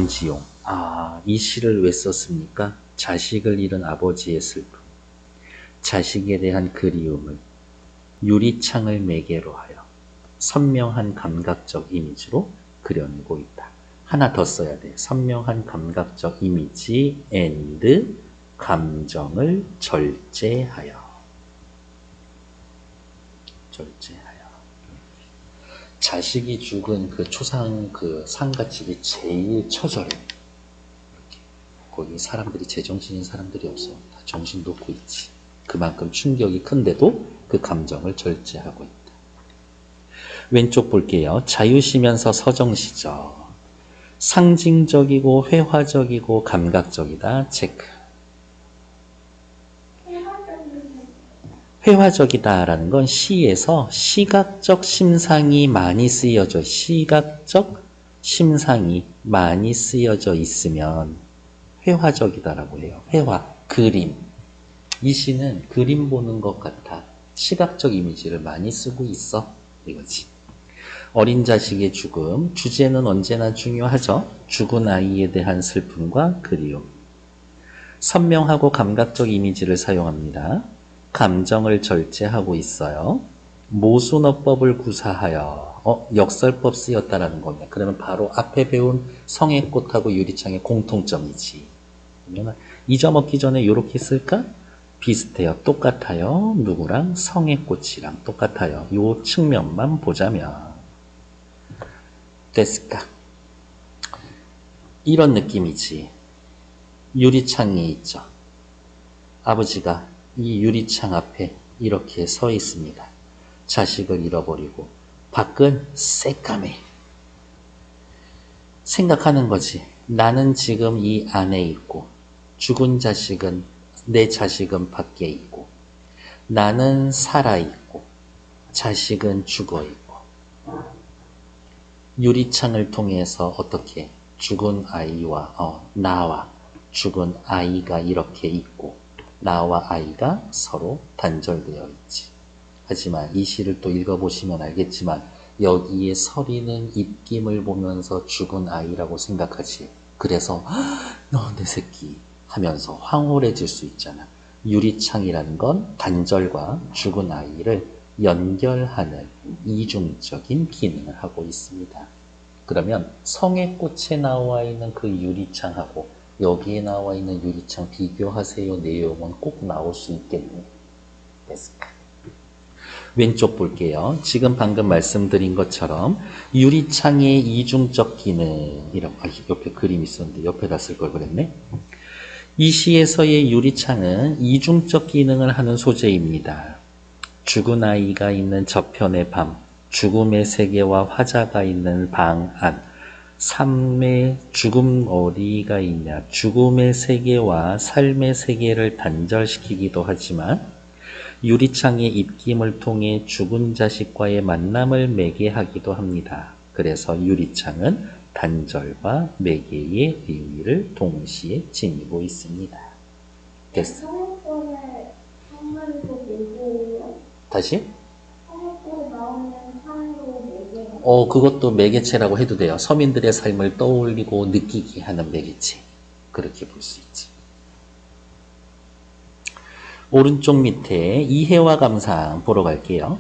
정지용. 이 시를 왜 썼습니까? 자식을 잃은 아버지의 슬픔, 자식에 대한 그리움을 유리창을 매개로 하여 선명한 감각적 이미지로 그려내고 있다. 하나 더 써야 돼. 선명한 감각적 이미지 and 감정을 절제하여. 자식이 죽은 그 초상 그 상가집이 제일 처절해. 이렇게. 거기 사람들이 제정신인 사람들이 없어. 다 정신 놓고 있지. 그만큼 충격이 큰데도 그 감정을 절제하고 있다. 왼쪽 볼게요. 자유시면서 서정시죠. 상징적이고 회화적이고 감각적이다. 체크. 회화적이다라는 건 시에서 시각적 심상이 많이 쓰여져, 시각적 심상이 많이 쓰여져 있으면 회화적이다라고 해요. 회화, 그림. 이 시는 그림 보는 것 같아. 시각적 이미지를 많이 쓰고 있어. 이거지. 어린 자식의 죽음. 주제는 언제나 중요하죠. 죽은 아이에 대한 슬픔과 그리움. 선명하고 감각적 이미지를 사용합니다. 감정을 절제하고 있어요. 모순어법을 구사하여 역설법 쓰였다라는 겁니다. 그러면 바로 앞에 배운 성의꽃하고 유리창의 공통점이지. 그러면 잊어먹기 전에 이렇게 쓸까? 비슷해요. 똑같아요. 누구랑? 성의꽃이랑 똑같아요. 이 측면만 보자면 됐을까? 이런 느낌이지. 유리창이 있죠. 아버지가 이 유리창 앞에 이렇게 서 있습니다. 자식을 잃어버리고 밖은 새까매. 생각하는 거지. 나는 지금 이 안에 있고 죽은 자식은 내 자식은 밖에 있고 나는 살아있고 자식은 죽어있고 유리창을 통해서 어떻게 죽은 아이와 나와 죽은 아이가 이렇게 있고 나와 아이가 서로 단절되어 있지. 하지만 이 시를 또 읽어보시면 알겠지만 여기에 서리는 입김을 보면서 죽은 아이라고 생각하지. 그래서 너 내 새끼 하면서 황홀해질 수 있잖아. 유리창이라는 건 단절과 죽은 아이를 연결하는 이중적인 기능을 하고 있습니다. 그러면 성의꽃에 나와 있는 그 유리창하고 여기에 나와 있는 유리창 비교하세요. 내용은 꼭 나올 수 있겠네. 됐을까? 왼쪽 볼게요. 지금 방금 말씀드린 것처럼 유리창의 이중적 기능 옆에 그림 있었는데 옆에다 쓸 걸 그랬네. 이 시에서의 유리창은 이중적 기능을 하는 소재입니다. 죽은 아이가 있는 저편의 밤, 죽음의 세계와 화자가 있는 방 안, 삶의 죽음 어디가 있냐? 죽음의 세계와 삶의 세계를 단절시키기도 하지만 유리창의 입김을 통해 죽은 자식과의 만남을 매개하기도 합니다. 그래서 유리창은 단절과 매개의 의미를 동시에 지니고 있습니다. 됐어? 다시? 그것도 매개체라고 해도 돼요. 서민들의 삶을 떠올리고 느끼게 하는 매개체. 그렇게 볼 수 있지. 오른쪽 밑에 이해와 감상 보러 갈게요.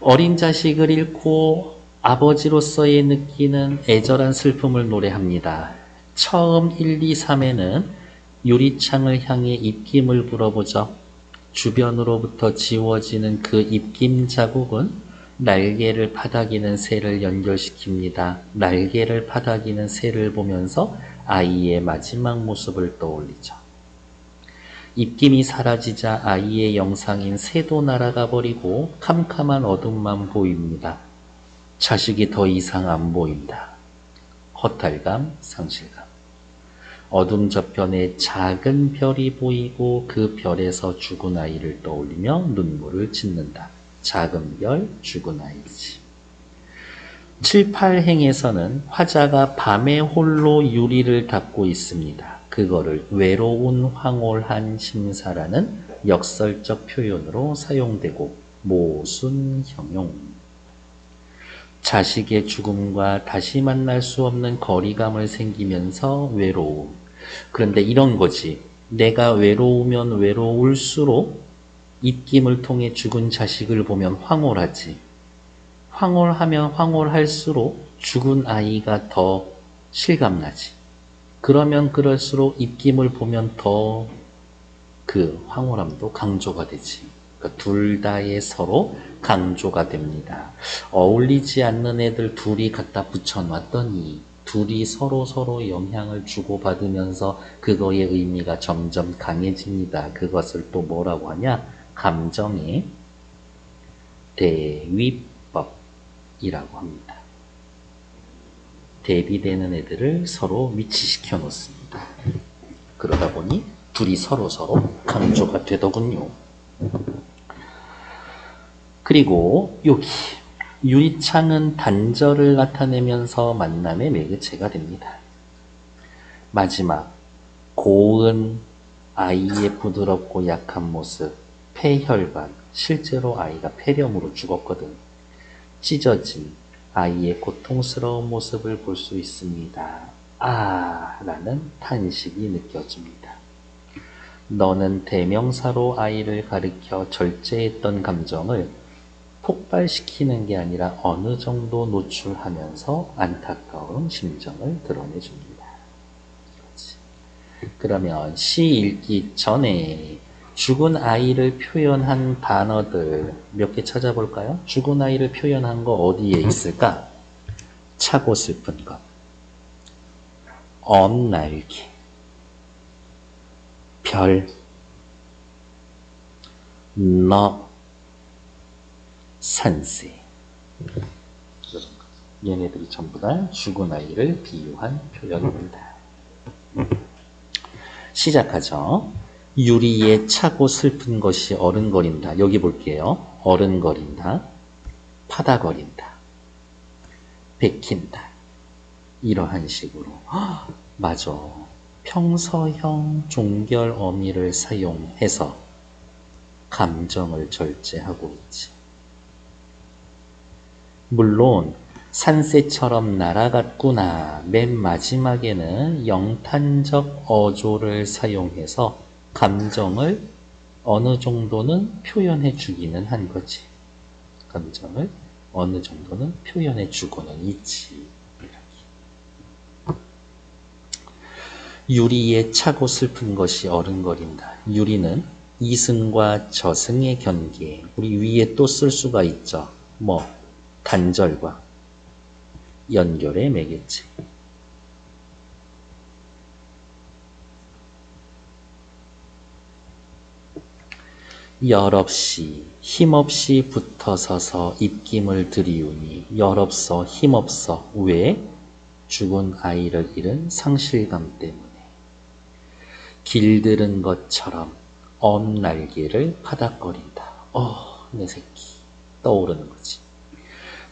어린 자식을 잃고 아버지로서의 느끼는 애절한 슬픔을 노래합니다. 처음 1, 2, 3에는 유리창을 향해 입김을 불어보죠. 주변으로부터 지워지는 그 입김 자국은 날개를 파닥이는 새를 연결시킵니다. 날개를 파닥이는 새를 보면서 아이의 마지막 모습을 떠올리죠. 입김이 사라지자 아이의 영상인 새도 날아가 버리고 캄캄한 어둠만 보입니다. 자식이 더 이상 안 보인다. 허탈감, 상실감. 어둠 저편에 작은 별이 보이고 그 별에서 죽은 아이를 떠올리며 눈물을 짓는다. 작은 별, 죽은 아이지. 7, 8행에서는 화자가 밤에 홀로 유리를 닦고 있습니다. 그거를 외로운 황홀한 심사라는 역설적 표현으로 사용되고 모순형용. 자식의 죽음과 다시 만날 수 없는 거리감을 생기면서 외로움. 그런데 이런 거지. 내가 외로우면 외로울수록 입김을 통해 죽은 자식을 보면 황홀하지. 황홀하면 황홀할수록 죽은 아이가 더 실감나지. 그러면 그럴수록 입김을 보면 더 그 황홀함도 강조가 되지. 그러니까 둘 다의 서로 강조가 됩니다. 어울리지 않는 애들 둘이 갖다 붙여놨더니 둘이 서로 영향을 주고받으면서 그거의 의미가 점점 강해집니다. 그것을 또 뭐라고 하냐? 감정의 대위법이라고 합니다. 대비되는 애들을 서로 위치시켜 놓습니다. 그러다 보니 둘이 서로 강조가 되더군요. 그리고 여기 유리창은 단절을 나타내면서 만남의 매개체가 됩니다. 마지막 고은 아이의 부드럽고 약한 모습, 폐혈관, 실제로 아이가 폐렴으로 죽었거든. 찢어진 아이의 고통스러운 모습을 볼 수 있습니다. 아, 라는 탄식이 느껴집니다. 너는 대명사로 아이를 가리켜 절제했던 감정을 폭발시키는 게 아니라 어느 정도 노출하면서 안타까운 심정을 드러내줍니다. 그렇지. 그러면 시 읽기 전에 죽은 아이를 표현한 단어들 몇 개 찾아볼까요? 죽은 아이를 표현한 거 어디에 있을까? 차고 슬픈 것, 언날개, 별, 너, 산새. 얘네들이 전부 다 죽은 아이를 비유한 표현입니다. 시작하죠. 유리에 차고 슬픈 것이 어른거린다. 여기 볼게요. 어른거린다, 파다거린다, 베낀다. 이러한 식으로. 맞아. 평서형 종결 어미를 사용해서 감정을 절제하고 있지. 물론 산새처럼 날아갔구나. 맨 마지막에는 영탄적 어조를 사용해서 감정을 어느 정도는 표현해 주기는 한 거지. 감정을 어느 정도는 표현해 주고는 있지. 유리에 차고 슬픈 것이 어른거린다. 유리는 이승과 저승의 경계, 우리 위에 또 쓸 수가 있죠. 뭐 단절과 연결의 매개체. 열없이 힘없이 붙어서서 입김을 들이우니 열없어 힘없어. 왜? 죽은 아이를 잃은 상실감 때문에. 길들은 것처럼 언 날개를 파닥거린다. 내 새끼. 떠오르는 거지.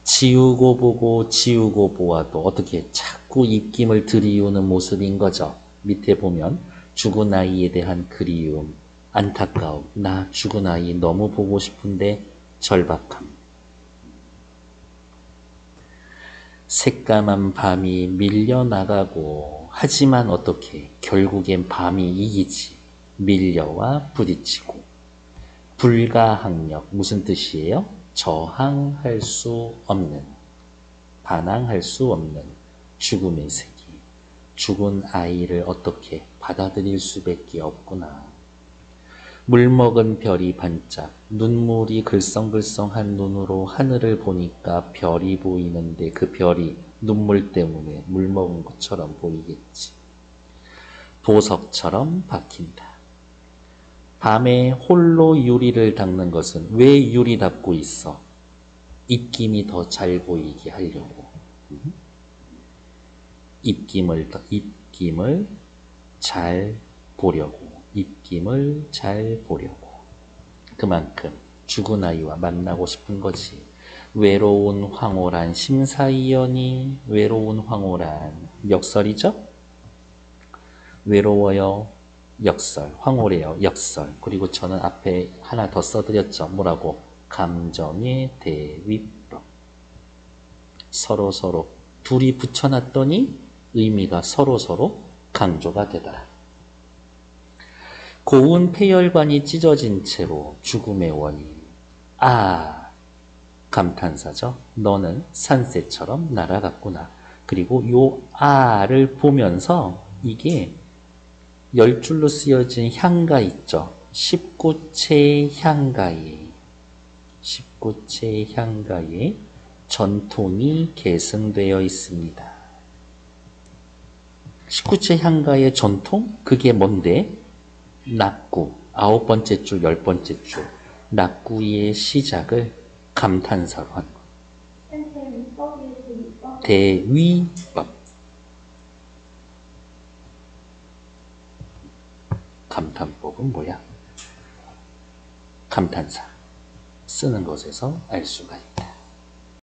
지우고 보고 지우고 보아도 어떻게 자꾸 입김을 들이우는 모습인 거죠. 밑에 보면 죽은 아이에 대한 그리움, 안타까움, 나 죽은 아이 너무 보고 싶은데 절박함. 새까만 밤이 밀려나가고, 하지만 어떻게 결국엔 밤이 이기지. 밀려와 부딪히고. 불가항력 무슨 뜻이에요? 저항할 수 없는, 반항할 수 없는 죽음의 세계. 죽은 아이를 어떻게 받아들일 수밖에 없구나. 물먹은 별이 반짝, 눈물이 글썽글썽한 눈으로 하늘을 보니까 별이 보이는데 그 별이 눈물 때문에 물먹은 것처럼 보이겠지. 보석처럼 박힌다. 밤에 홀로 유리를 닦는 것은 왜 유리 닦고 있어? 입김이 더 잘 보이게 하려고. 입김을 잘 보려고. 입김을 잘 보려고. 그만큼 죽은 아이와 만나고 싶은 거지. 외로운 황홀한 심사위원이, 외로운 황홀한 역설이죠? 외로워요, 역설. 황홀해요, 역설. 그리고 저는 앞에 하나 더 써드렸죠. 뭐라고? 감정의 대위법. 서로 둘이 붙여놨더니 의미가 서로 강조가 되더라. 고운 폐혈관이 찢어진 채로 죽음의 원인. 아, 감탄사죠. 너는 산새처럼 날아갔구나. 그리고 요 아를 보면서 이게 10줄로 쓰여진 향가 있죠. 19채 향가에 전통이 계승되어 있습니다. 19채 향가의 전통? 그게 뭔데? 낙구, 9번째 줄, 10번째 줄. 낙구의 시작을 감탄사로 한 거. 대위법. 감탄법은 뭐야? 감탄사. 쓰는 것에서 알 수가 있다.